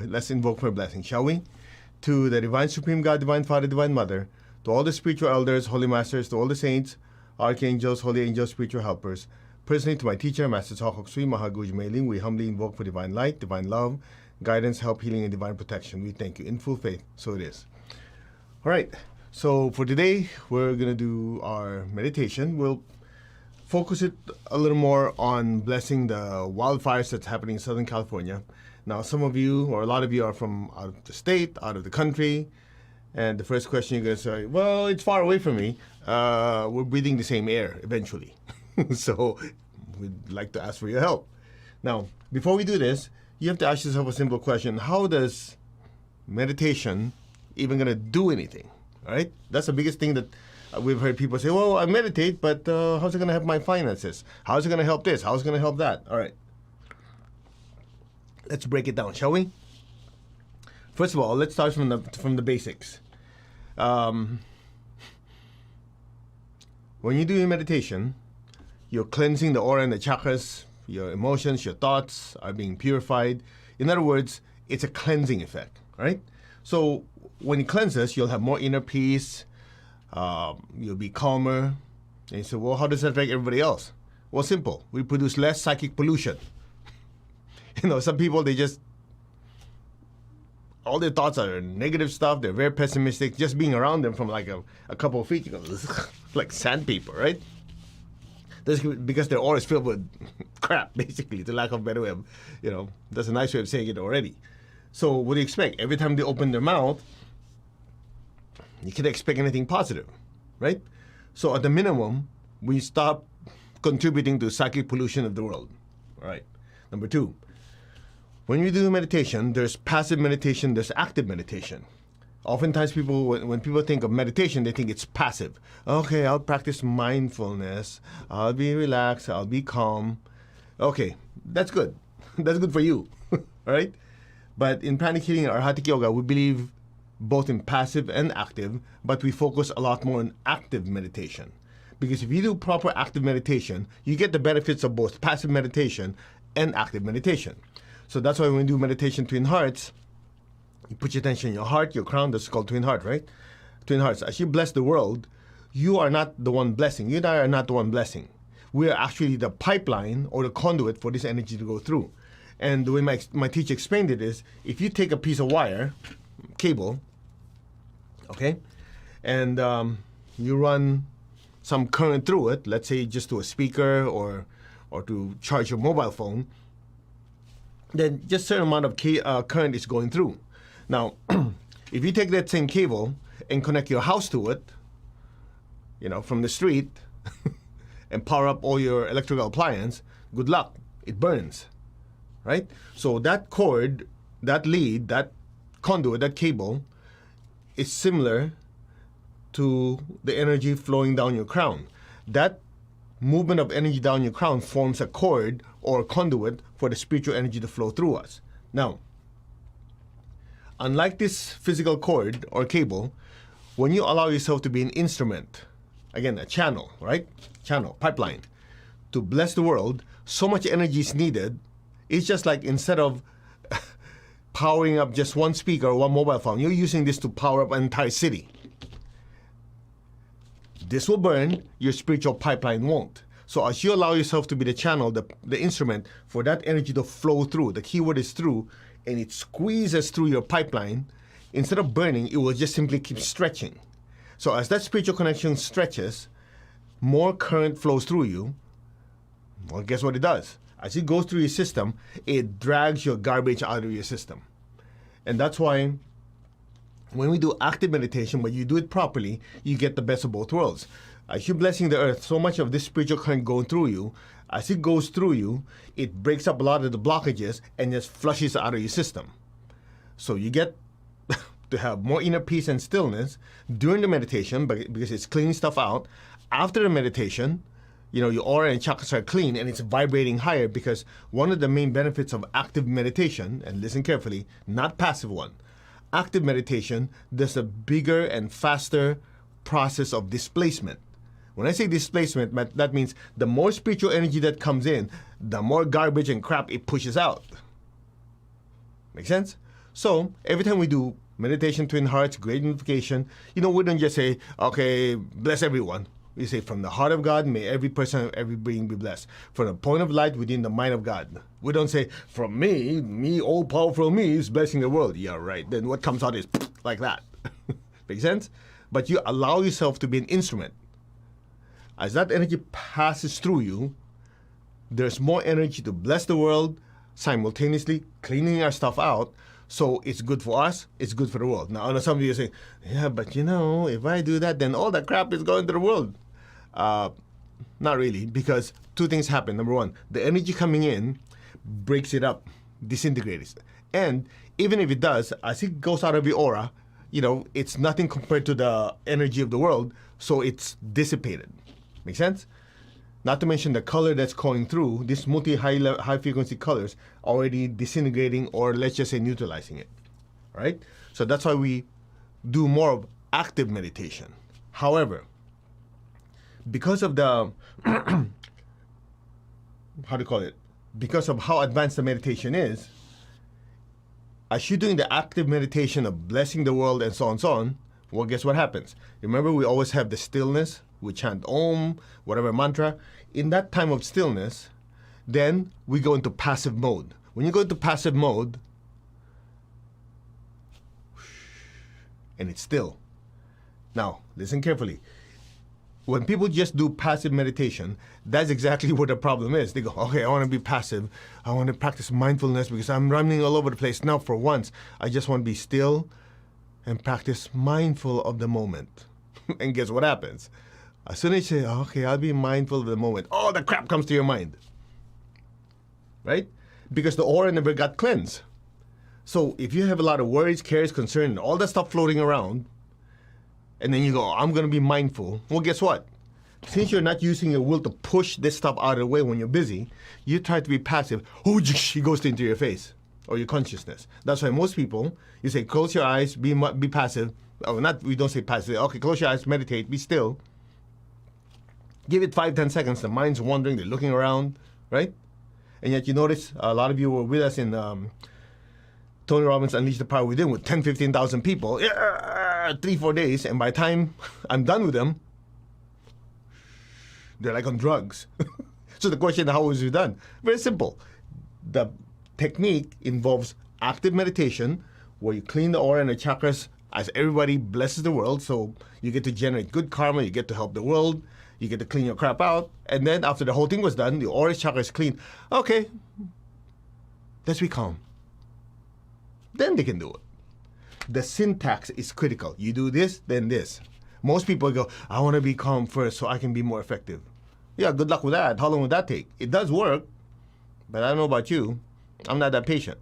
Let's invoke for a blessing, shall we? To the Divine Supreme God, Divine Father, Divine Mother, to all the spiritual elders, holy masters, to all the saints, archangels, holy angels, spiritual helpers, personally to my teacher, Master Tsokok Sui Mahaguj Meiling, we humbly invoke for divine light, divine love, guidance, help, healing, and divine protection. We thank you in full faith. So it is. All right. So for today, we're going to do our meditation. We'll focus it a little more on blessing the wildfires that's happening in Southern California. Now, some of you, or a lot of you, are from out of the state, out of the country. And the first question you're going to say, well, it's far away from me. We're breathing the same air eventually. So we'd like to ask for your help. Now, before we do this, you have to ask yourself a simple question. How does meditation even going to do anything? All right? That's the biggest thing that we've heard people say, well, I meditate, but how's it going to help my finances? How's it going to help this? How's it going to help that? All right. Let's break it down, shall we? First of all, let's start from the basics. When you do your meditation, you're cleansing the aura and the chakras. Your emotions, your thoughts are being purified. In other words, it's a cleansing effect, right? So when it cleanses, you'll have more inner peace. You'll be calmer. And you say, well, how does that affect everybody else? Well, simple. We produce less psychic pollution. You know, some people, all their thoughts are negative stuff. They're very pessimistic. Just being around them from like a couple of feet, you go, like sandpaper, right? That's because their aura is filled with crap, basically, the lack of a better way of, that's a nice way of saying it already. So what do you expect? Every time they open their mouth, you can't expect anything positive, right? So at the minimum, we stop contributing to psychic pollution of the world, all right? Number two, when you do meditation, there's passive meditation, there's active meditation. Oftentimes people, when people think of meditation, they think it's passive. Okay, I'll practice mindfulness. I'll be relaxed. I'll be calm. Okay, that's good. That's good for you, all right? But in pranic healing or Hatha Yoga, we believe both in passive and active, but we focus a lot more on active meditation. Because if you do proper active meditation, you get the benefits of both passive meditation and active meditation. So that's why when we do meditation twin hearts, you put your attention in your heart, your crown, that's called twin heart, right? Twin hearts. As you bless the world, you are not the one blessing. You and I are not the one blessing. We are actually the pipeline or the conduit for this energy to go through. And the way my teacher explained it is, if you take a piece of wire, cable, okay, and you run some current through it, let's say just to a speaker or to charge your mobile phone, then just a certain amount of current is going through. Now, if you take that same cable and connect your house to it, from the street, and power up all your electrical appliance, good luck, it burns, right? So that cord, that lead, that conduit, that cable is similar to the energy flowing down your crown. That movement of energy down your crown forms a cord or conduit for the spiritual energy to flow through us. Now, unlike this physical cord or cable, when you allow yourself to be an instrument, again, a channel, right? Channel, pipeline, to bless the world, so much energy is needed. It's just like instead of powering up just one speaker or one mobile phone, you're using this to power up an entire city. This will burn, your spiritual pipeline won't. So as you allow yourself to be the channel, the instrument for that energy to flow through, the key word is through, and it squeezes through your pipeline, instead of burning, it will just simply keep stretching. So as that spiritual connection stretches, more current flows through you. Well, guess what it does? As it goes through your system, it drags your garbage out of your system. And that's why when we do active meditation, when you do it properly, you get the best of both worlds. As you're blessing the earth, so much of this spiritual current going through you, as it goes through you, it breaks up a lot of the blockages and just flushes out of your system. So you get to have more inner peace and stillness during the meditation because it's cleaning stuff out. After the meditation, your aura and chakras are clean and it's vibrating higher, because one of the main benefits of active meditation, and listen carefully, not passive one, active meditation, there's a bigger and faster process of displacement. When I say displacement, that means the more spiritual energy that comes in, the more garbage and crap it pushes out. Make sense? So every time we do meditation, twin hearts, great unification, we don't just say, okay, bless everyone. We say, from the heart of God, may every person, every being be blessed. From the point of light within the mind of God. We don't say, from me, all powerful me is blessing the world. Yeah, right. Then what comes out is like that. Make sense? But you allow yourself to be an instrument. As that energy passes through you, there's more energy to bless the world, simultaneously cleaning our stuff out. So it's good for us, it's good for the world. Now, I know some of you are saying, yeah, but if I do that, then all that crap is going to the world. Not really, because two things happen. Number one, the energy coming in breaks it up, disintegrates. And even if it does, as it goes out of your aura, it's nothing compared to the energy of the world, so it's dissipated. Make sense? Not to mention the color that's going through, these high frequency colors already disintegrating, or let's just say neutralizing it. Right? So that's why we do more of active meditation. However, because of the because of how advanced the meditation is, as you're doing the active meditation of blessing the world and so on, well, guess what happens? Remember, we always have the stillness. We chant Om, whatever mantra. In that time of stillness, then we go into passive mode. When you go into passive mode, and it's still. Now, listen carefully. When people just do passive meditation, that's exactly what the problem is. They go, okay, I want to be passive. I want to practice mindfulness because I'm running all over the place. Now, for once, I just want to be still and practice mindful of the moment. And guess what happens? As soon as you say, okay, I'll be mindful of the moment, all the crap comes to your mind. Right? Because the aura never got cleansed. So if you have a lot of worries, cares, concerns, and all that stuff floating around, and then you go, I'm going to be mindful. Well, guess what? Since you're not using your will to push this stuff out of the way when you're busy, you try to be passive. Oh, it goes into your face or your consciousness. That's why most people, you say, close your eyes, be passive. Oh, we don't say passive. Okay, close your eyes, meditate, be still. Give it 5-10 seconds. The mind's wandering, they're looking around, right? And yet you notice a lot of you were with us in Tony Robbins Unleash the Power Within with 10,000-15,000 people, 3-4 days, and by the time I'm done with them, they're like on drugs. So the question, how was it done? Very simple. The technique involves active meditation where you clean the aura and the chakras as everybody blesses the world. So you get to generate good karma, you get to help the world, you get to clean your crap out. And then after the whole thing was done, the aura chakra is clean. Okay, let's be calm. Then they can do it. The syntax is critical. You do this, then this. Most people go, I want to be calm first so I can be more effective. Yeah, good luck with that. How long would that take? It does work, but I don't know about you. I'm not that patient.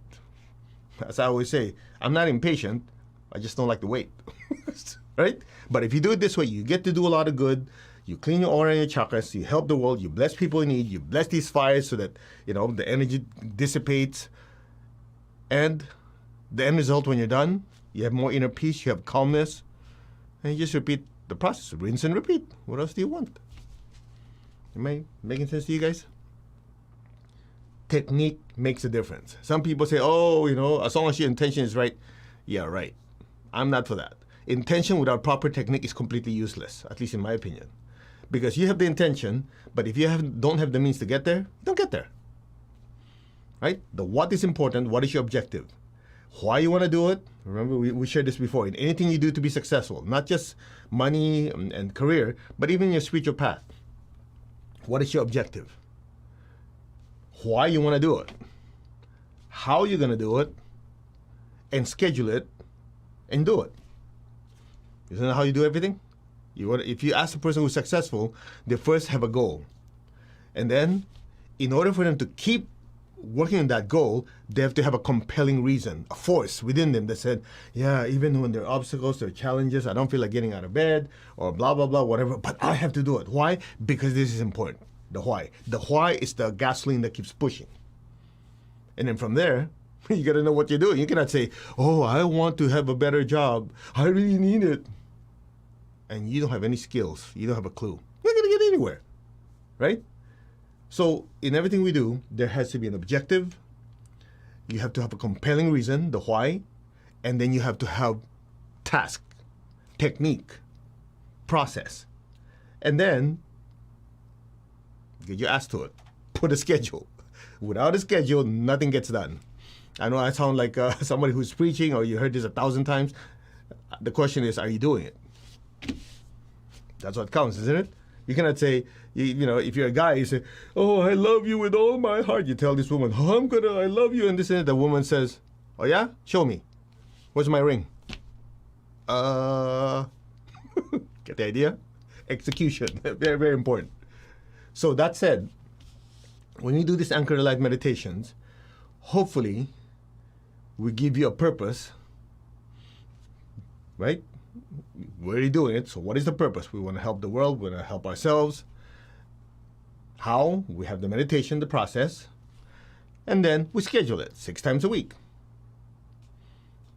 As I always say, I'm not impatient. I just don't like to wait. Right? But if you do it this way, you get to do a lot of good. You clean your aura and your chakras. You help the world. You bless people in need. You bless these fires so that, the energy dissipates. And the end result when you're done, you have more inner peace. You have calmness. And you just repeat the process. Rinse and repeat. What else do you want? Am I making sense to you guys? Technique makes a difference. Some people say, as long as your intention is right. Yeah, right. I'm not for that. Intention without proper technique is completely useless, at least in my opinion. Because you have the intention, but if you don't have the means to get there, you don't get there. Right? The what is important. What is your objective? Why you want to do it? Remember, we shared this before. In anything you do to be successful, not just money and career, but even your spiritual path. What is your objective? Why you want to do it? How you're going to do it? And schedule it and do it. Isn't that how you do everything? If you ask a person who's successful, they first have a goal. And then, in order for them to keep working on that goal, they have to have a compelling reason, a force within them that said, yeah, even when there are obstacles, there are challenges, I don't feel like getting out of bed, or blah, blah, blah, whatever, but I have to do it. Why? Because this is important. The why. The why is the gasoline that keeps pushing. And then from there, you got to know what you're doing. You cannot say, I want to have a better job. I really need it. And you don't have any skills. You don't have a clue. You're not going to get anywhere. Right? So in everything we do, there has to be an objective. You have to have a compelling reason, the why. And then you have to have task, technique, process. And then get your ass to it. Put a schedule. Without a schedule, nothing gets done. I know I sound like somebody who's preaching, or you heard this 1,000 times. The question is, are you doing it? That's what counts, isn't it? You cannot say, you know, if you're a guy, you say, oh, I love you with all my heart. You tell this woman, oh, I love you, and this and that. The woman says, oh yeah? Show me. Where's my ring? Get the idea? Execution. Very, very important. So that said, when you do these anchor light meditations, hopefully we give you a purpose, right? We're already doing it. So what is the purpose? We want to help the world. We want to help ourselves. How? We have the meditation, the process, and then we schedule it 6 times a week.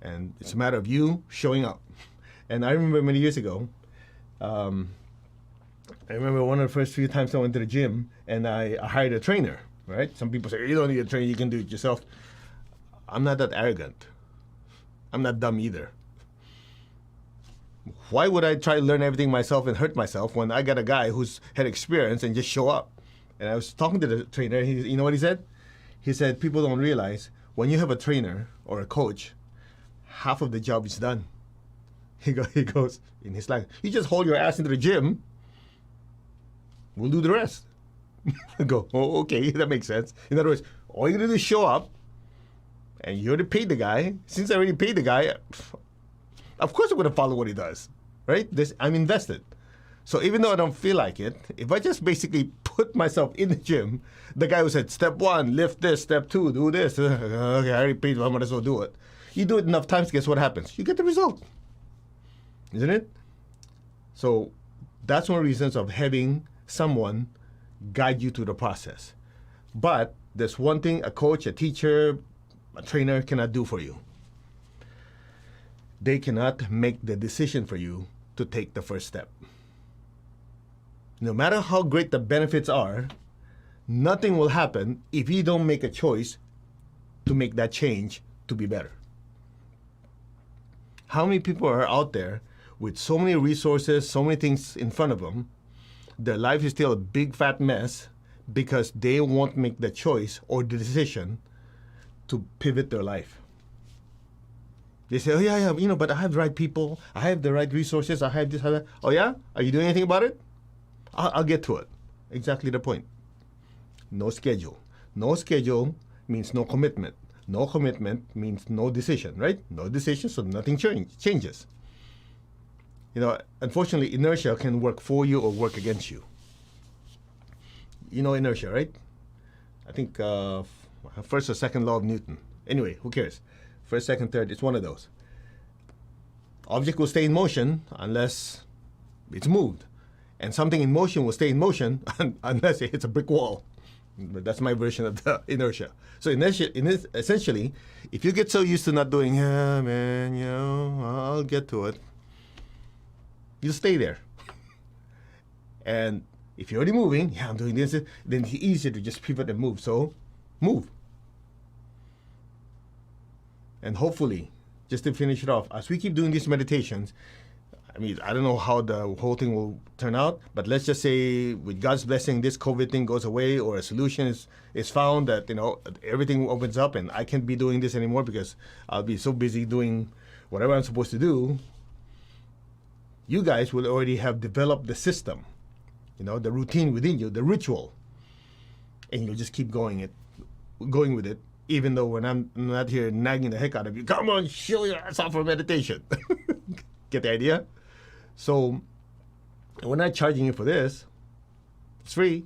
And it's a matter of you showing up. And I remember many years ago, I remember one of the first few times I went to the gym and I hired a trainer, right? Some people say, you don't need a trainer, you can do it yourself. I'm not that arrogant. I'm not dumb either. Why would I try to learn everything myself and hurt myself when I got a guy who's had experience and just show up? And I was talking to the trainer, you know what he said? He said, people don't realize when you have a trainer or a coach, half of the job is done. He goes, in his language, you just hold your ass into the gym, we'll do the rest. I go, oh, okay, that makes sense. In other words, all you gotta do is show up, and you already paid the guy. Since I already paid the guy, of course I'm gonna follow what he does, right? I'm invested. So even though I don't feel like it, if I just basically put myself in the gym, the guy who said, step 1, lift this, step 2, do this. Okay, I already paid, I might as well do it. You do it enough times, guess what happens? You get the result. Isn't it? So that's one of the reasons of having someone guide you through the process. But there's one thing a coach, a teacher, a trainer cannot do for you. They cannot make the decision for you to take the first step. No matter how great the benefits are, nothing will happen if you don't make a choice to make that change to be better. How many people are out there with so many resources, so many things in front of them, their life is still a big fat mess because they won't make the choice or the decision to pivot their life. They say, oh yeah, you know, but I have the right people, I have the right resources, I have this, I have that. Oh yeah? Are you doing anything about it? I'll get to it. Exactly the point. No schedule. No schedule means no commitment. No commitment means no decision, right? No decision, so nothing changes. You know, unfortunately, inertia can work for you or work against you. You know inertia, right? I think first or second law of Newton. Anyway, who cares? First, second, third, it's one of those. Object will stay in motion unless it's moved. And something in motion will stay in motion unless it hits a brick wall. But that's my version of the inertia. So essentially, if you get so used to not doing, yeah, man, you know, I'll get to it, you stay there. And if you're already moving, yeah, I'm doing this, then it's easier to just pivot and move. So move. And hopefully, just to finish it off, as we keep doing these meditations, I mean, I don't know how the whole thing will turn out, but let's just say with God's blessing, this COVID thing goes away or a solution is found that, you know, everything opens up and I can't be doing this anymore because I'll be so busy doing whatever I'm supposed to do. You guys will already have developed the system, you know, the routine within you, the ritual, and you'll just keep going with it, even though when I'm not here nagging the heck out of you, come on, show your ass off for meditation. Get the idea? So we're not charging you for this. It's free.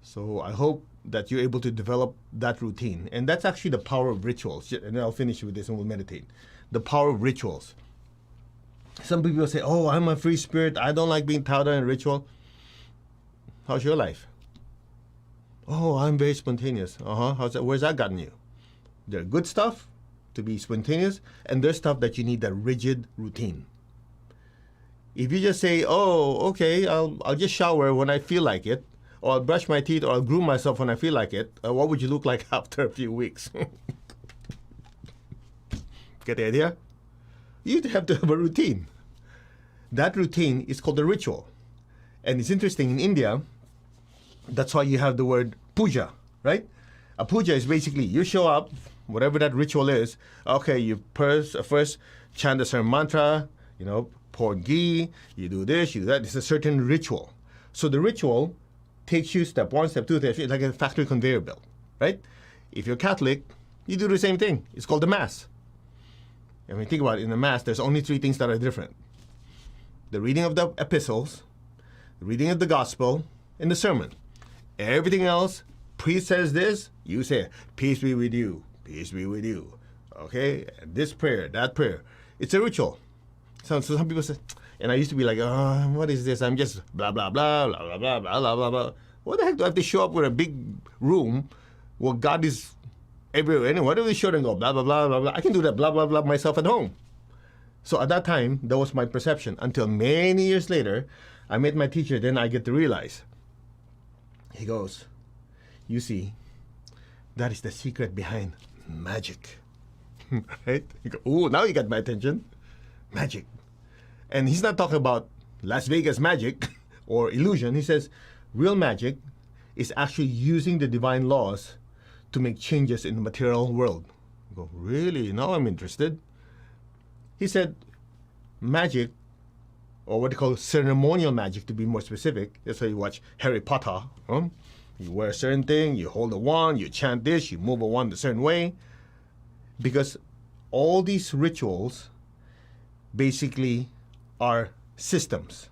So I hope that you're able to develop that routine. And that's actually the power of rituals. And then I'll finish with this and we'll meditate. The power of rituals. Some people say, oh, I'm a free spirit. I don't like being tied down in ritual. How's your life? Oh, I'm very spontaneous. Where's that gotten you? There are good stuff to be spontaneous, and there's stuff that you need a rigid routine. If you just say, oh, okay, I'll just shower when I feel like it, or I'll brush my teeth, or I'll groom myself when I feel like it, what would you look like after a few weeks? Get the idea? You have to have a routine. That routine is called a ritual. And it's interesting, in India, that's why you have the word puja, right? A puja is basically you show up, whatever that ritual is. Okay, you first chant a certain mantra, pour ghee, you do this, you do that. It's a certain ritual. So the ritual takes you step 1, step 2, step 3, like a factory conveyor belt, right? If you're Catholic, you do the same thing. It's called the Mass. I mean, think about it. In the Mass, there's only 3 things that are different: the reading of the epistles, the reading of the gospel, and the sermon. Everything else, priest says this, you say, peace be with you, peace be with you. Okay? This prayer, that prayer. It's a ritual. So some people say, and I used to be like, oh, what is this? I'm just blah, blah, blah, blah, blah, blah, blah, blah, blah. What the heck do I have to show up with a big room where God is everywhere? And what if they show and go, blah, blah, blah, blah, blah. I can do that blah, blah, blah myself at home. So at that time, that was my perception. Until many years later, I met my teacher, then I get to realize. He goes, you see, that is the secret behind magic. Right? You go, ooh, now you got my attention. Magic. And he's not talking about Las Vegas magic or illusion. He says real magic is actually using the divine laws to make changes in the material world. I go, really? Now I'm interested. He said magic, or what they call ceremonial magic to be more specific. That's why you watch Harry Potter. You wear a certain thing, you hold a wand, you chant this, you move a wand a certain way. Because all these rituals basically are systems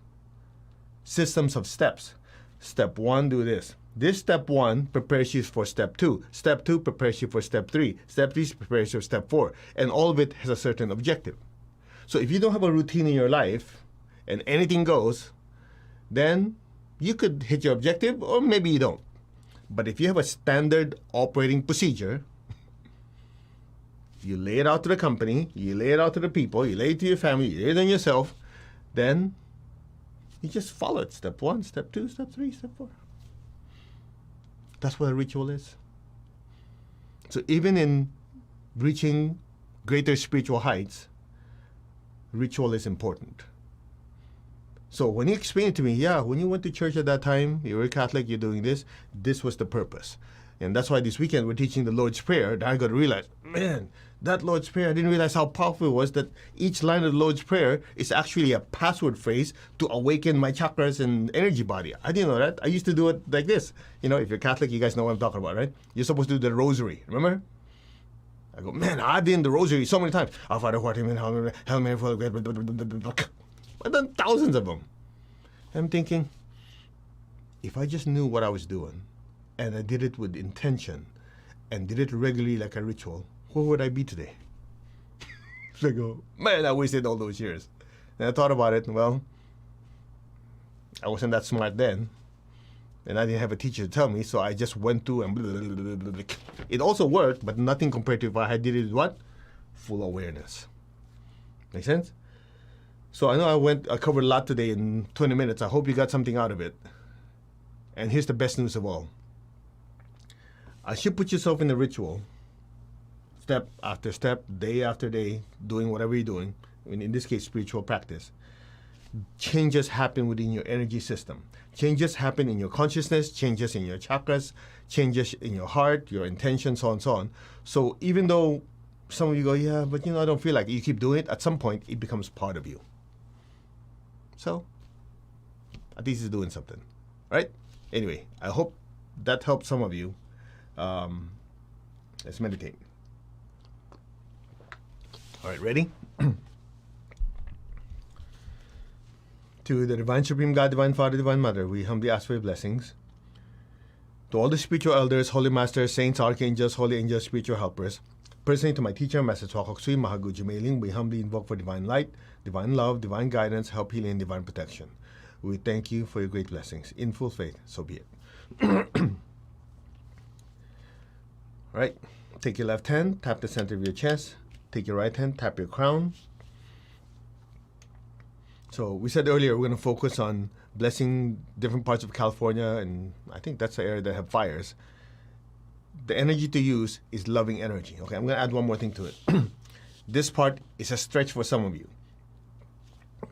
of steps. Step 1, do this. This step 1 prepares you for step 2. Step 2 prepares you for step 3. Step 3 prepares you for step 4. And all of it has a certain objective. So if you don't have a routine in your life and anything goes, then you could hit your objective or maybe you don't. But if you have a standard operating procedure, you lay it out to the company, you lay it out to the people, you lay it to your family, you lay it on yourself, then you just follow it. Step 1, step 2, step 3, step 4. That's what a ritual is. So even in reaching greater spiritual heights, ritual is important. So when he explained it to me, yeah, when you went to church at that time, you were a Catholic, you're doing this, this was the purpose. And that's why this weekend we're teaching the Lord's Prayer. Then I got to realize, man, that Lord's Prayer, I didn't realize how powerful it was that each line of the Lord's Prayer is actually a password phrase to awaken my chakras and energy body. I didn't know that. I used to do it like this. If you're Catholic, you guys know what I'm talking about, right? You're supposed to do the rosary, remember? I go, man, I've done the rosary so many times. Our Father who art in heaven, Hail Mary, full of grace. I've done thousands of them. I'm thinking, if I just knew what I was doing, and I did it with intention, and did it regularly like a ritual, where would I be today? So I go, man, I wasted all those years. And I thought about it, well, I wasn't that smart then, and I didn't have a teacher to tell me, so I just went through and blah, blah, blah, blah, blah. It also worked, but nothing compared to if I did it with what? Full awareness. Make sense? So I know I covered a lot today in 20 minutes. I hope you got something out of it. And here's the best news of all. As you put yourself in the ritual, step after step, day after day, doing whatever you're doing, in this case, spiritual practice, changes happen within your energy system. Changes happen in your consciousness, changes in your chakras, changes in your heart, your intention, so on and so on. So even though some of you go, yeah, but I don't feel like it. You keep doing it, at some point, it becomes part of you. So, at least it's doing something, right? Anyway, I hope that helped some of you. Let's meditate. All right, ready? To the Divine Supreme God, Divine Father, Divine Mother, we humbly ask for your blessings. To all the spiritual elders, holy masters, saints, archangels, holy angels, spiritual helpers, personally to my teacher, Master Chokok Sui Mahagu Jumailing, we humbly invoke for divine light, divine love, divine guidance, help, healing, and divine protection. We thank you for your great blessings. In full faith, so be it. All right, take your left hand, tap the center of your chest. Take your right hand, tap your crown. So we said earlier we're going to focus on blessing different parts of California, and I think that's the area that have fires. The energy to use is loving energy. Okay, I'm going to add one more thing to it. This part is a stretch for some of you.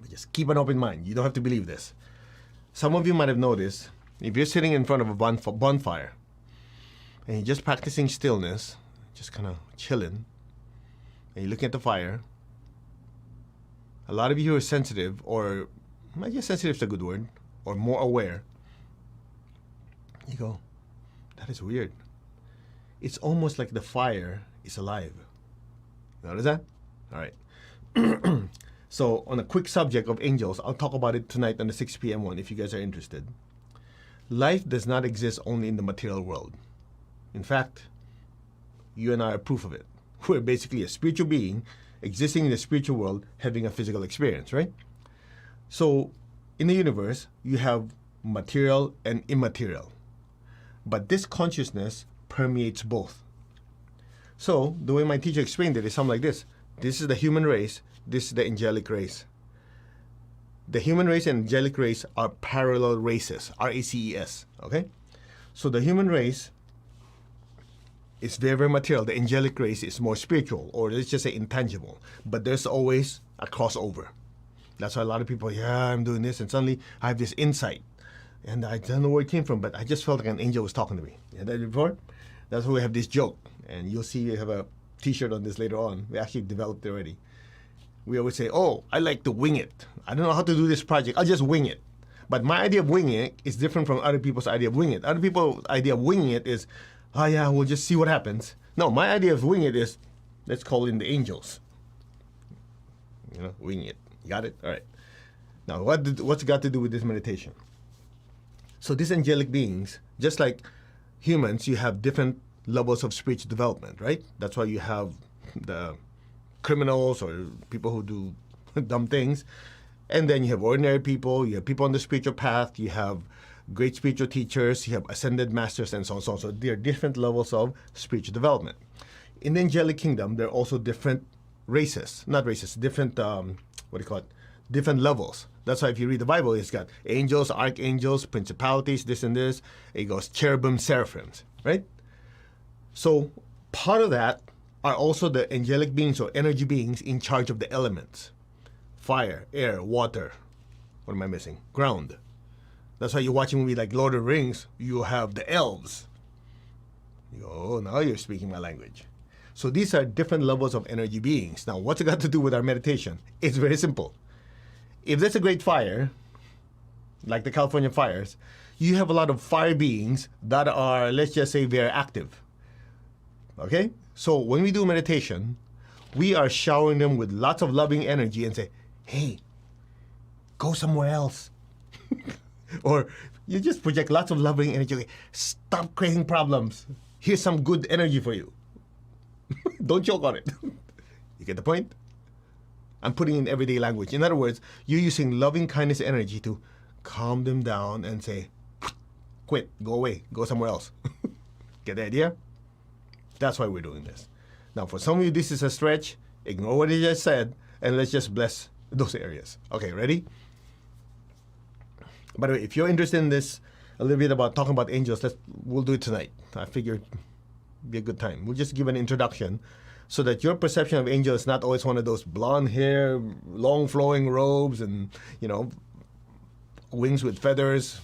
Just keep an open mind. You don't have to believe this. Some of you might have noticed, if you're sitting in front of a bonfire and you're just practicing stillness, just kind of chilling, and you're looking at the fire, a lot of you are sensitive, or I guess sensitive is a good word, or more aware. You go, that is weird. It's almost like the fire is alive. Notice that? All right. So on a quick subject of angels, I'll talk about it tonight on the 6 p.m. one if you guys are interested. Life does not exist only in the material world. In fact, you and I are proof of it. We're basically a spiritual being existing in the spiritual world, having a physical experience, right? So in the universe, you have material and immaterial. But this consciousness permeates both. So the way my teacher explained it is something like this. This is the human race. This is the angelic race. The human race and angelic race are parallel races, RACES, okay? So the human race is very, very material. The angelic race is more spiritual, or let's just say intangible. But there's always a crossover. That's why a lot of people, yeah, I'm doing this, and suddenly I have this insight. And I don't know where it came from, but I just felt like an angel was talking to me. You had that before? That's why we have this joke. And you'll see we have a t-shirt on this later on. We actually developed it already. We always say, oh, I like to wing it. I don't know how to do this project. I'll just wing it. But my idea of winging it is different from other people's idea of winging it. Other people's idea of winging it is, oh yeah, we'll just see what happens. No, my idea of winging it is, let's call in the angels. You know, wing it. You got it? All right. Now, what's it got to do with this meditation? So these angelic beings, just like humans, you have different levels of spiritual development, right? That's why you have the criminals or people who do dumb things. And then you have ordinary people, you have people on the spiritual path, you have great spiritual teachers, you have ascended masters, and so on and so on. So there are different levels of spiritual development. In the angelic kingdom, there are also different races, not races, different, different levels. That's why if you read the Bible, it's got angels, archangels, principalities, this and this. It goes cherubim, seraphims, right? So part of that are also the angelic beings or energy beings in charge of the elements. Fire, air, water. What am I missing? Ground. That's why you watch a movie like Lord of the Rings, you have the elves. You go, oh, now you're speaking my language. So these are different levels of energy beings. Now, what's it got to do with our meditation? It's very simple. If there's a great fire, like the California fires, you have a lot of fire beings that are, let's just say, very active. Okay? So when we do meditation, we are showering them with lots of loving energy and say, hey, go somewhere else. Or you just project lots of loving energy. Stop creating problems. Here's some good energy for you. Don't choke on it. You get the point? I'm putting in everyday language. In other words, you're using loving kindness energy to calm them down and say, quit, go away, go somewhere else. Get the idea? That's why we're doing this. Now, for some of you, this is a stretch. Ignore what I just said, and let's just bless those areas. Okay, ready? By the way, if you're interested in this, a little bit about talking about angels, we'll do it tonight. I figured it'd be a good time. We'll just give an introduction so that your perception of angel is not always one of those blonde hair, long flowing robes, and, you know, wings with feathers.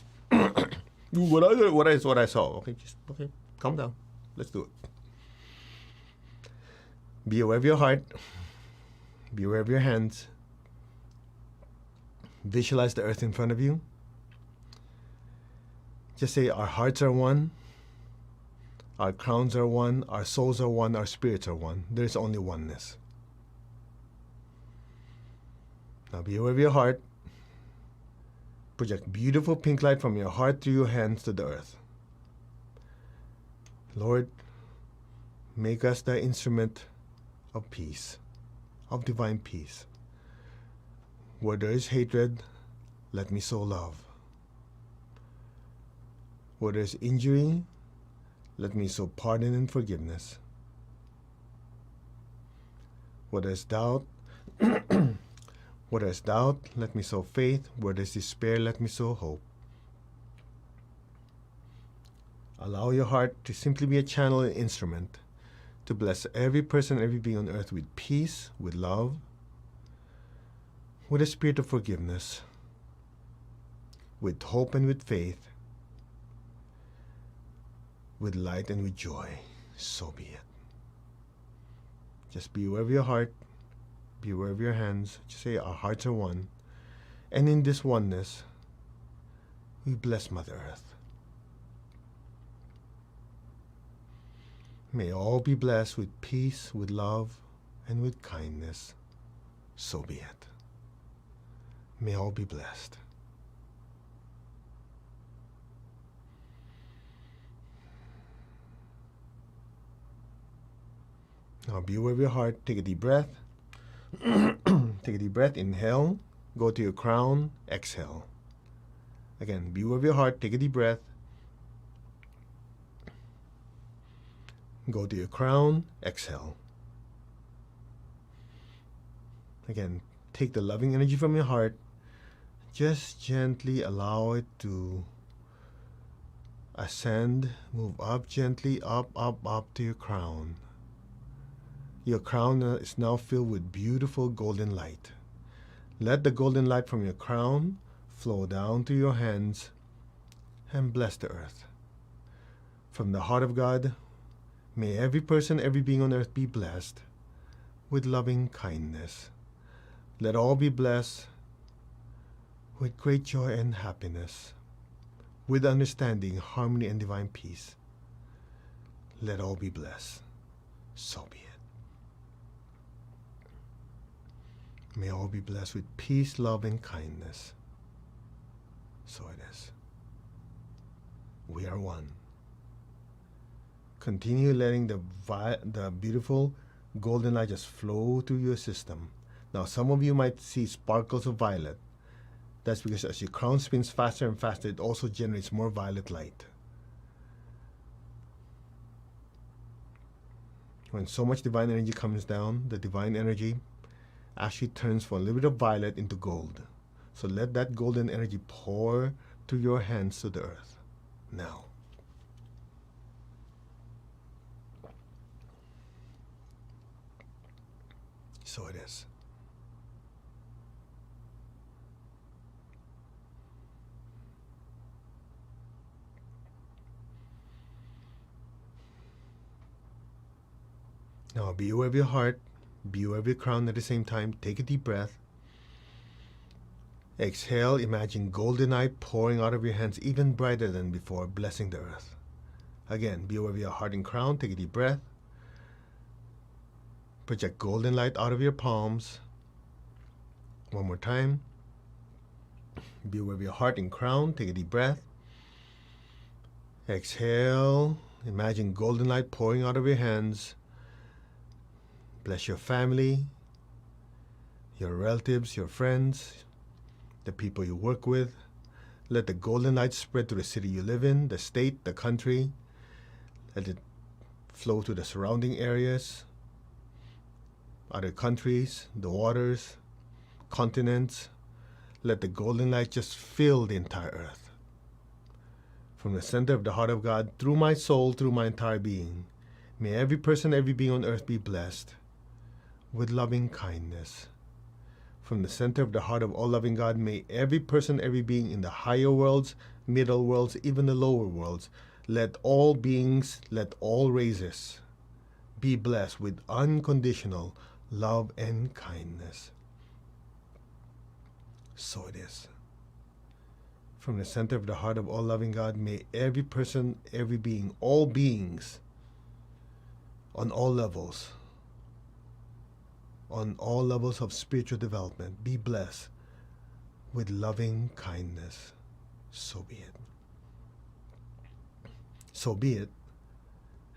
What I saw. Okay, calm down. Let's do it. Be aware of your heart. Be aware of your hands. Visualize the earth in front of you. Just say, our hearts are one. Our crowns are one. Our souls are one. Our spirits are one. There's only oneness. Now be aware of your heart. Project beautiful pink light from your heart through your hands to the earth. Lord, make us the instrument of peace, of divine peace. Where there is hatred, let me sow love. Where there is injury, let me sow pardon and forgiveness. Where there is doubt, let me sow faith. Where there is despair, let me sow hope. Allow your heart to simply be a channel and instrument to bless every person, every being on earth with peace, with love, with a spirit of forgiveness, with hope and with faith, with light and with joy. So be it. Just be aware of your heart, be aware of your hands. Just say our hearts are one. And in this oneness, we bless Mother Earth. May all be blessed with peace, with love, and with kindness. So be it. May all be blessed. Now be aware of your heart. Take a deep breath. Take a deep breath. Inhale. Go to your crown. Exhale. Again, be aware of your heart. Take a deep breath. Go to your crown. Exhale. Again, take the loving energy from your heart. Just gently allow it to ascend. Move up gently. Up, up, up to your crown. Your crown is now filled with beautiful golden light. Let the golden light from your crown flow down to your hands and bless the earth. From the heart of God, may every person, every being on earth be blessed with loving kindness. Let all be blessed with great joy and happiness, with understanding, harmony, and divine peace. Let all be blessed. So be it. May all be blessed with peace, love, and kindness. So it is. We are one. Continue letting the beautiful golden light just flow through your system. Now, some of you might see sparkles of violet. That's because as your crown spins faster and faster, it also generates more violet light. When so much divine energy comes down, the divine energy actually turns from a little bit of violet into gold. So let that golden energy pour through your hands to the earth. Now. So it is. Now be aware of your heart. Be aware of your crown at the same time. Take a deep breath. Exhale. Imagine golden light pouring out of your hands, even brighter than before, blessing the earth. Again, be aware of your heart and crown. Take a deep breath. Project golden light out of your palms. One more time. Be aware of your heart and crown. Take a deep breath. Exhale. Imagine golden light pouring out of your hands. Bless your family, your relatives, your friends, the people you work with. Let the golden light spread to the city you live in, the state, the country. Let it flow to the surrounding areas, other countries, the waters, continents. Let the golden light just fill the entire earth. From the center of the heart of God, through my soul, through my entire being, may every person, every being on earth be blessed with loving kindness. From the center of the heart of all loving God, may every person, every being in the higher worlds, middle worlds, even the lower worlds, let all beings, let all races be blessed with unconditional love and kindness. So it is. From the center of the heart of all loving God, may every person, every being, all beings, on all levels of spiritual development, be blessed with loving kindness. So be it. So be it,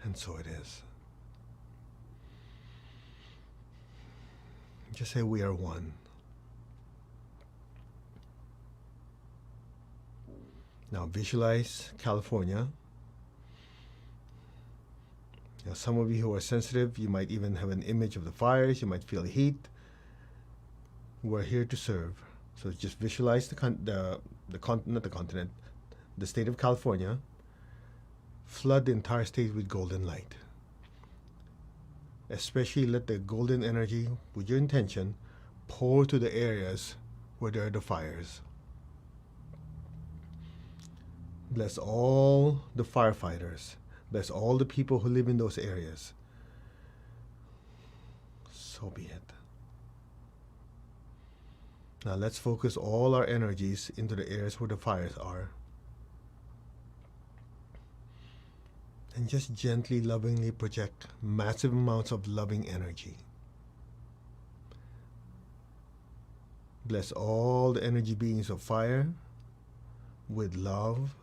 and so it is. Just say we are one. Now visualize California. Now, some of you who are sensitive, you might even have an image of the fires. You might feel heat. We're here to serve. So just visualize the state of California. Flood the entire state with golden light. Especially let the golden energy, with your intention, pour to the areas where there are the fires. Bless all the firefighters. Bless all the people who live in those areas. So be it. Now let's focus all our energies into the areas where the fires are. And just gently, lovingly project massive amounts of loving energy. Bless all the energy beings of fire with love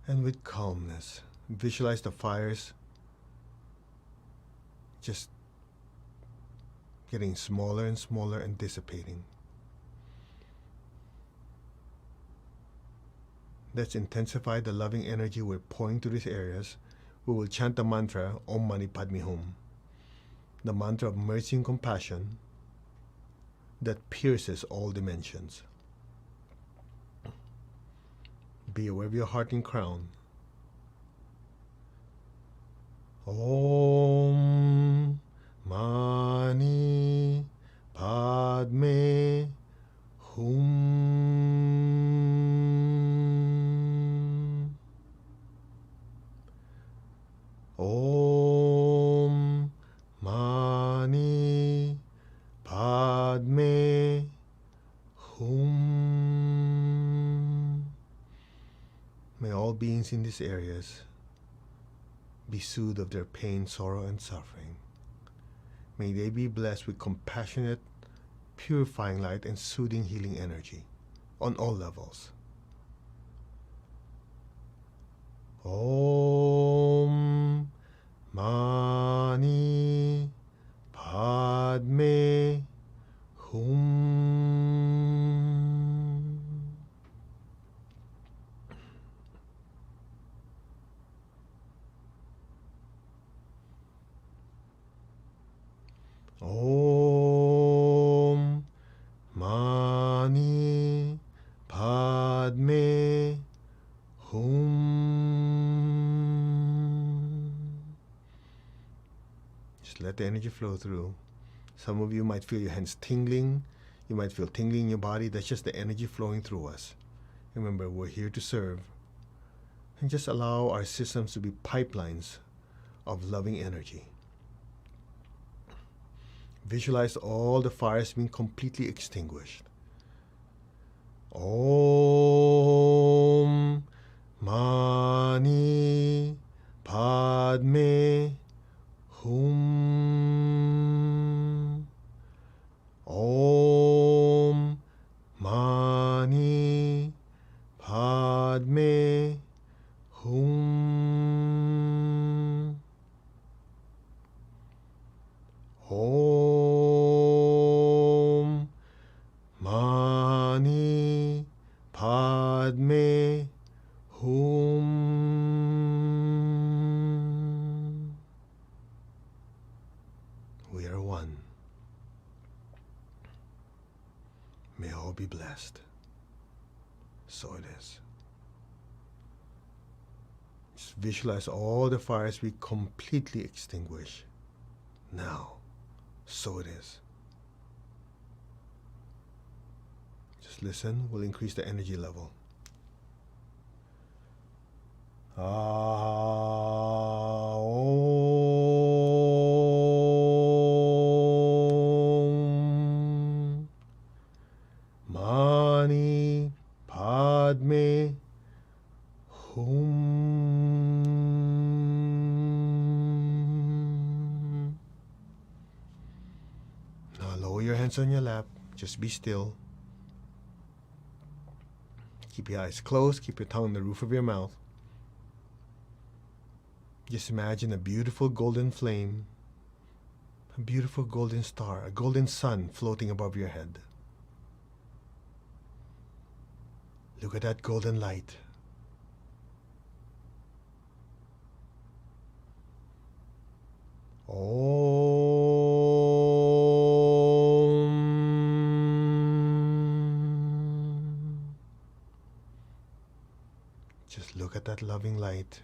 and with calmness. Visualize the fires just getting smaller and smaller and dissipating. Let's intensify the loving energy we're pouring to these areas. We will chant the mantra Om Mani Padme Hum, the mantra of mercy and compassion that pierces all dimensions. Be aware of your heart and crown. Om Mani Padme Hum. Om Mani Padme Hum. May all beings in these areas be soothed of their pain, sorrow, and suffering. May they be blessed with compassionate, purifying light and soothing, healing energy on all levels. Om Mani Padme Hum. Om Mani Padme Hum. Just let the energy flow through. Some of you might feel your hands tingling. You might feel tingling in your body. That's just the energy flowing through us. Remember, we're here to serve. And just allow our systems to be pipelines of loving energy. Visualize all the fires being completely extinguished. Om Mani Padme Hum. Om Mani Padme Hum. Om Mani Padme Hum. We are one. May all be blessed. So it is. Just visualize all the fires be completely extinguished. Now, so it is. Just listen, we'll increase the energy level. Om Mani Padme Hum. Now lower your hands on your lap. Just be still. Keep your eyes closed. Keep your tongue on the roof of your mouth. Just imagine a beautiful golden flame, a beautiful golden star, a golden sun floating above your head. Look at that golden light. Om. Just look at that loving light.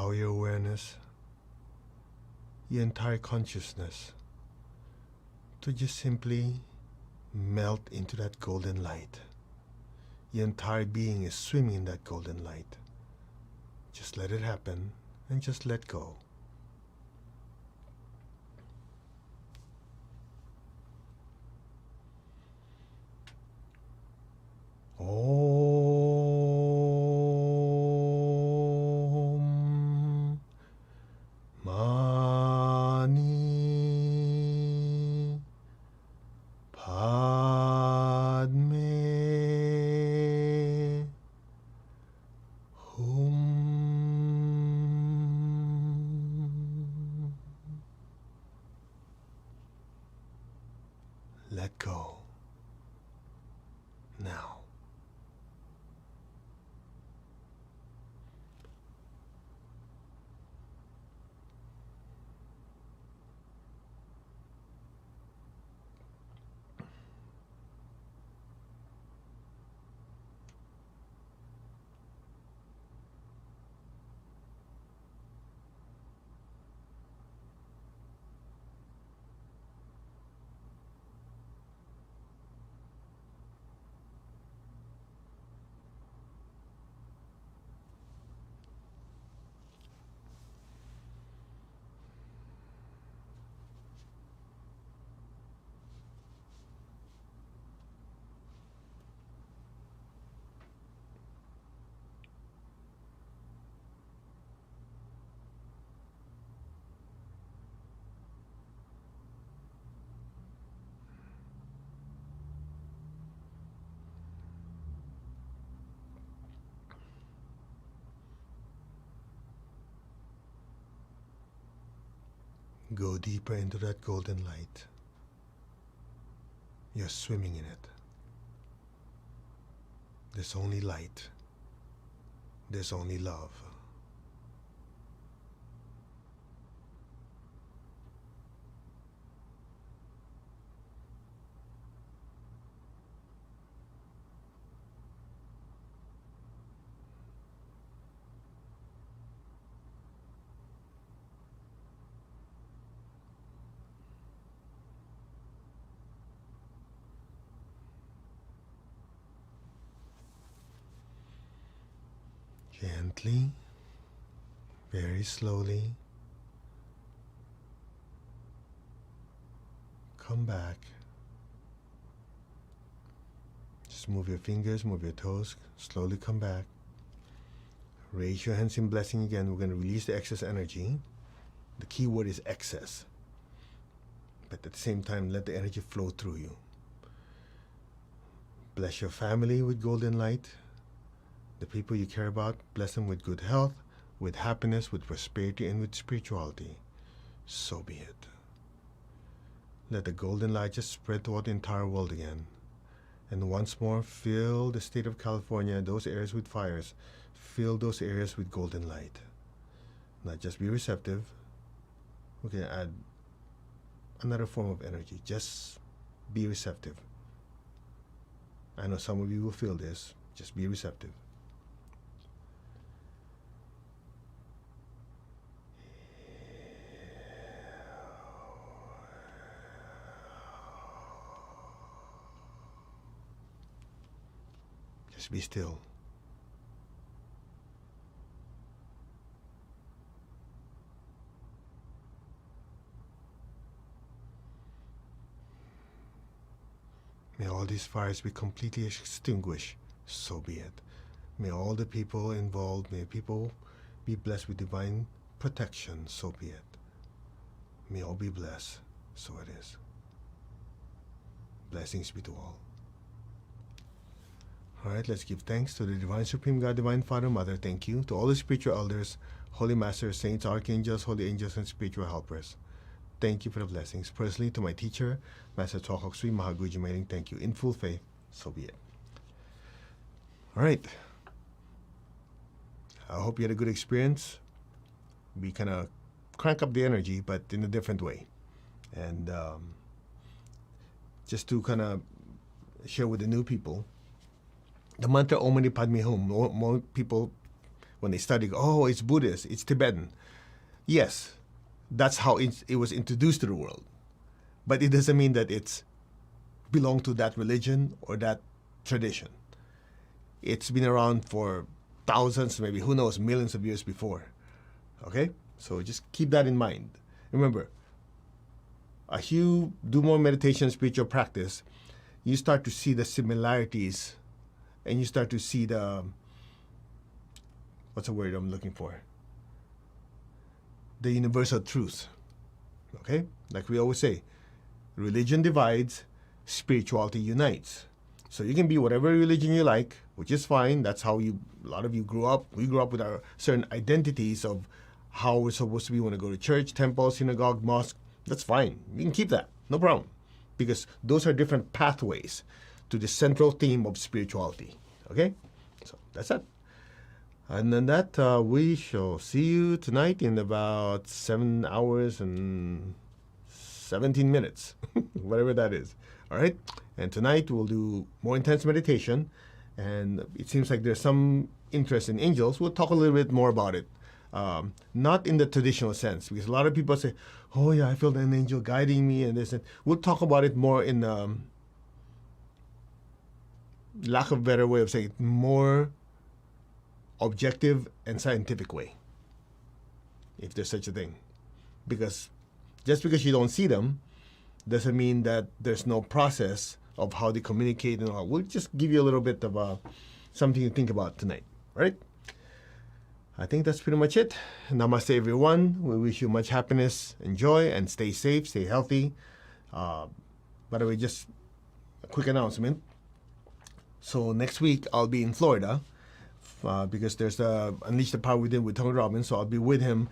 allow your awareness, your entire consciousness, to just simply melt into that golden light. Your entire being is swimming in that golden light. Just let it happen and just let go. Om Mani Padme Hum. Let go. Now. Go deeper into that golden light. You're swimming in it. There's only light. There's only love. Gently, very slowly, come back. Just move your fingers, move your toes, slowly come back. Raise your hands in blessing again. We're going to release the excess energy. The key word is excess. But at the same time, let the energy flow through you. Bless your family with golden light. The people you care about, bless them with good health, with happiness, with prosperity, and with spirituality. So be it. Let the golden light just spread throughout the entire world again. And once more, fill the state of California, those areas with fires. Fill those areas with golden light. Now just be receptive. We can add another form of energy. Just be receptive. I know some of you will feel this. Just be receptive. Just be still. May all these fires be completely extinguished, so be it. May all the people involved, may people be blessed with divine protection, so be it. May all be blessed, so it is. Blessings be to all. Alright, let's give thanks to the Divine Supreme God, Divine Father, Mother. Thank you. To all the spiritual elders, holy masters, saints, archangels, holy angels, and spiritual helpers. Thank you for the blessings. Personally, to my teacher, Master Twakok Sri Mahaguji Mailing, thank you. In full faith, so be it. Alright. I hope you had a good experience. We kind of crank up the energy, but in a different way. And just to kind of share with the new people, the mantra Om Mani Padme Hum, more people when they study, oh, it's Buddhist, it's Tibetan. Yes, that's how it was introduced to the world. But it doesn't mean that it's belong to that religion or that tradition. It's been around for thousands, maybe, who knows, millions of years before. Okay? So just keep that in mind. Remember, as you do more meditation, spiritual practice, you start to see the similarities and you start to see the, what's the word I'm looking for? The universal truth. Okay? Like we always say, religion divides, spirituality unites. So you can be whatever religion you like, which is fine. That's how a lot of you grew up. We grew up with our certain identities of how we're supposed to be when we go to church, temple, synagogue, mosque. That's fine. You can keep that. No problem. Because those are different pathways to the central theme of spirituality. Okay? So that's it. And then that, we shall see you tonight in about 7 hours and 17 minutes, whatever that is. All right? And tonight we'll do more intense meditation. And it seems like there's some interest in angels. We'll talk a little bit more about it. Not in the traditional sense, because a lot of people say, oh yeah, I felt an angel guiding me and this. And we'll talk about it more in, lack of a better way of saying it, more objective and scientific way, if there's such a thing. Because just because you don't see them doesn't mean that there's no process of how they communicate and all. We'll just give you a little bit of something to think about tonight, right? I think that's pretty much it. Namaste, everyone. We wish you much happiness and joy, and stay safe, stay healthy. By the way, just a quick announcement. So next week I'll be in Florida because there's the Unleash the Power Within with Tony Robbins. So I'll be with him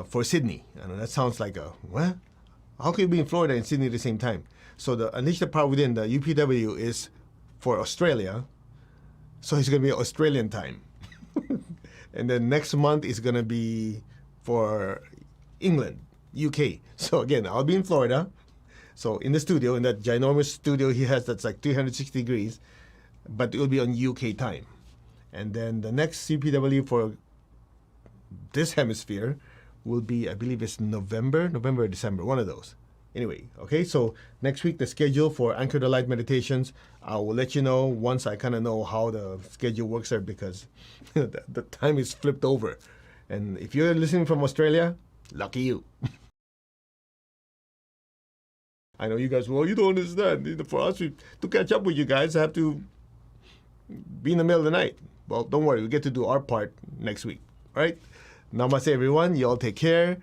for Sydney. I know that sounds like what? How can you be in Florida and Sydney at the same time? So the Unleash the Power Within, the UPW, is for Australia. So it's going to be Australian time. And then next month is going to be for England, UK. So again, I'll be in Florida. So in the studio, in that ginormous studio he has that's like 360 degrees, but it will be on UK time. And then the next CPW for this hemisphere will be, I believe it's November or December, one of those. Anyway, okay, so next week the schedule for Anchor the Light meditations, I will let you know once I kind of know how the schedule works there, because the time is flipped over. And if you're listening from Australia, lucky you. I know you guys, well, you don't understand. For us to catch up with you guys, I have to be in the middle of the night. Well, don't worry, we get to do our part next week, all right? Namaste, everyone. You all take care.